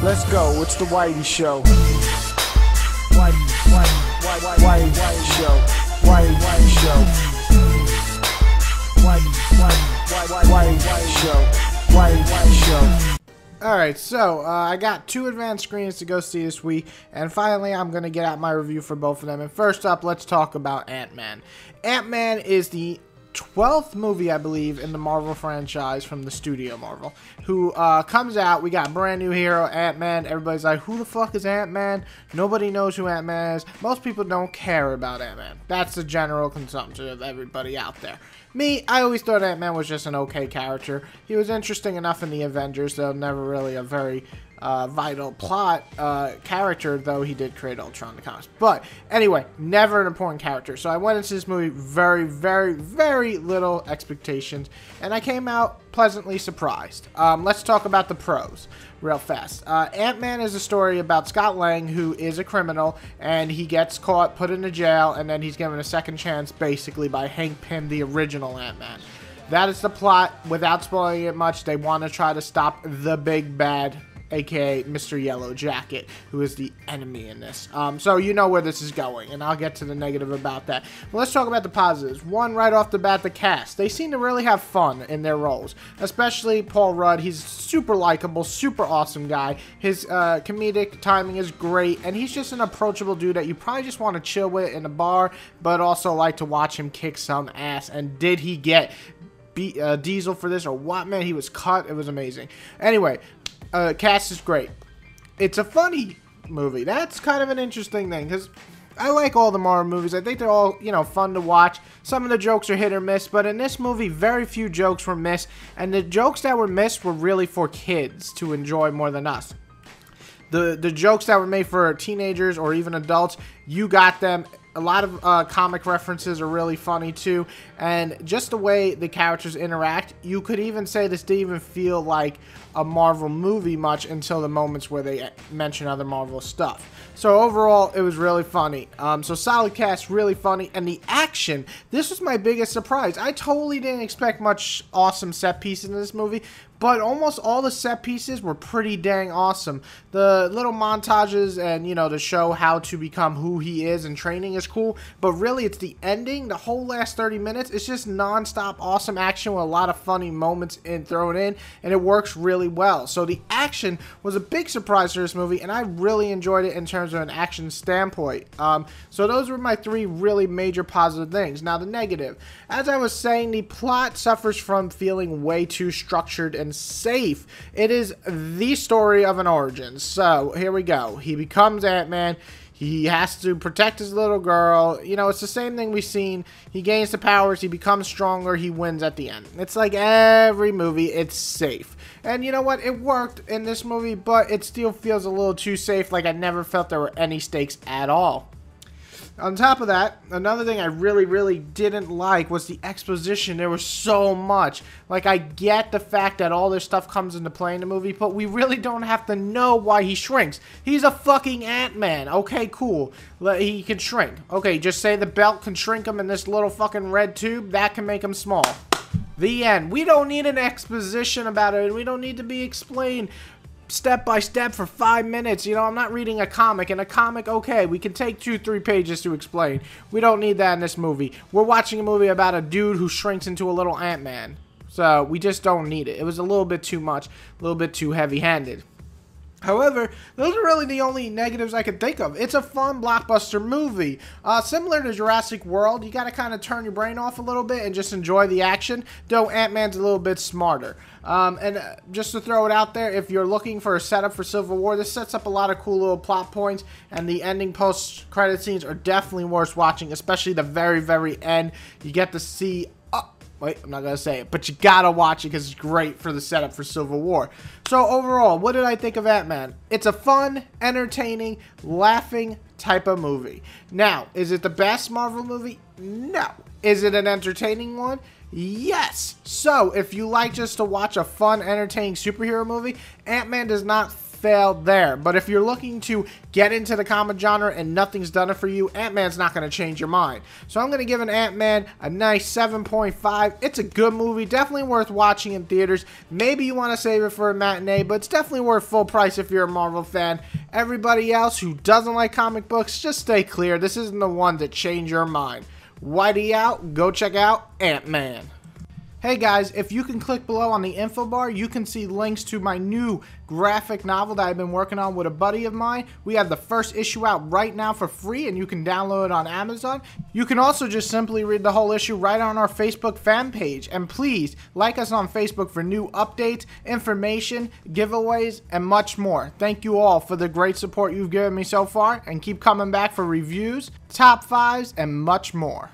Let's go. It's the Whitey Show. Whitey Show. Whitey Show. Whitey Show. Whitey Show. Alright, so I got 2 advanced screenings to go see this week, and finally I'm going to get out my review for both of them. And first up, let's talk about Ant-Man. Ant-Man is the 12th movie, I believe, in the Marvel franchise from the studio Marvel, who comes out. We got a brand new hero, Ant-Man. Everybody's like, who the fuck is Ant-Man? Nobody knows who Ant-Man is. Most people don't care about Ant-Man. That's the general consumption of everybody out there. Me, I always thought Ant-Man was just an okay character. He was interesting enough in the Avengers, though never really a very vital plot character, though he did create Ultron in the comics. But anyway, never an important character. So I went into this movie very little expectations, and I came out pleasantly surprised. Let's talk about the pros real fast. Ant-Man is a story about Scott Lang, who is a criminal, and he gets caught, put into jail, and then he's given a second chance basically by Hank Pym, the original Ant-Man. That is the plot. Without spoiling it much, they want to try to stop the big bad, aka Mr. Yellow Jacket, who is the enemy in this. So you know where this is going, and I'll get to the negative about that. But let's talk about the positives. One, right off the bat, the cast. They seem to really have fun in their roles, especially Paul Rudd. He's super likable, super awesome guy. His comedic timing is great, and he's just an approachable dude that you probably just want to chill with in a bar, but also like to watch him kick some ass. And did he get Diesel for this or what? Man, he was cut. It was amazing. Anyway, cast is great. It's a funny movie. That's kind of an interesting thing, because I like all the Marvel movies. I think they're all, you know, fun to watch. Some of the jokes are hit or miss, but in this movie, very few jokes were missed, and the jokes that were missed were really for kids to enjoy more than us. The jokes that were made for teenagers or even adults, you got them. A lot of comic references are really funny too, and just the way the characters interact, you could even say this didn't even feel like a Marvel movie much until the moments where they mention other Marvel stuff. So overall, it was really funny. So solid cast, really funny, and the action, this was my biggest surprise. I totally didn't expect much awesome set pieces in this movie, but almost all the set pieces were pretty dang awesome. The little montages and, you know, to show how to become who he is and training is cool, but really it's the ending. The whole last 30 minutes, it's just non-stop awesome action with a lot of funny moments thrown in, and it works really well. So the action was a big surprise for this movie, and I really enjoyed it in terms of an action standpoint. So those were my 3 really major positive things. Now the negative, as I was saying, the plot suffers from feeling way too structured and safe. It is the story of an origin. So here we go. He becomes Ant-Man. He has to protect his little girl. You know, it's the same thing we've seen. He gains the powers. He becomes stronger. He wins at the end. It's like every movie. It's safe. And you know what? It worked in this movie, but it still feels a little too safe. Like I never felt there were any stakes at all. On top of that, another thing I really didn't like was the exposition. There was so much. Like, I get the fact that all this stuff comes into play in the movie, but we really don't have to know why he shrinks. He's a fucking Ant-Man. Okay, cool. He can shrink. Okay, just say the belt can shrink him in this little fucking red tube. That can make him small. The end. We don't need an exposition about it. We don't need to be explained step by step for 5 minutes. You know, I'm not reading a comic. In a comic, okay, we can take 2-3 pages to explain. We don't need that in this movie. We're watching a movie about a dude who shrinks into a little Ant-Man. So we just don't need it. It was a little bit too much, a little bit too heavy-handed. However, those are really the only negatives I could think of. It's a fun blockbuster movie. Similar to Jurassic World, you gotta kind of turn your brain off a little bit and just enjoy the action, though Ant-Man's a little bit smarter. Just to throw it out there, if you're looking for a setup for Civil War, this sets up a lot of cool little plot points, and the ending post-credit scenes are definitely worth watching, especially the very end. You get to see... Wait, I'm not going to say it, but you got to watch it because it's great for the setup for Civil War. So overall, what did I think of Ant-Man? It's a fun, entertaining, laughing type of movie. Now, is it the best Marvel movie? No. Is it an entertaining one? Yes. So, if you like just to watch a fun, entertaining superhero movie, Ant-Man does not fail there. But if you're looking to get into the comic genre and nothing's done it for you, Ant-Man's not going to change your mind. So I'm going to give an Ant-Man a nice 7.5. It's a good movie, definitely worth watching in theaters. Maybe you want to save it for a matinee, but it's definitely worth full price if you're a Marvel fan. Everybody else who doesn't like comic books, just stay clear. This isn't the one to change your mind. Whitey out, go check out Ant-Man. Hey guys, if you can click below on the info bar, you can see links to my new graphic novel that I've been working on with a buddy of mine. We have the first issue out right now for free, and you can download it on Amazon. You can also just simply read the whole issue right on our Facebook fan page. And please, like us on Facebook for new updates, information, giveaways, and much more. Thank you all for the great support you've given me so far, and keep coming back for reviews, top 5s, and much more.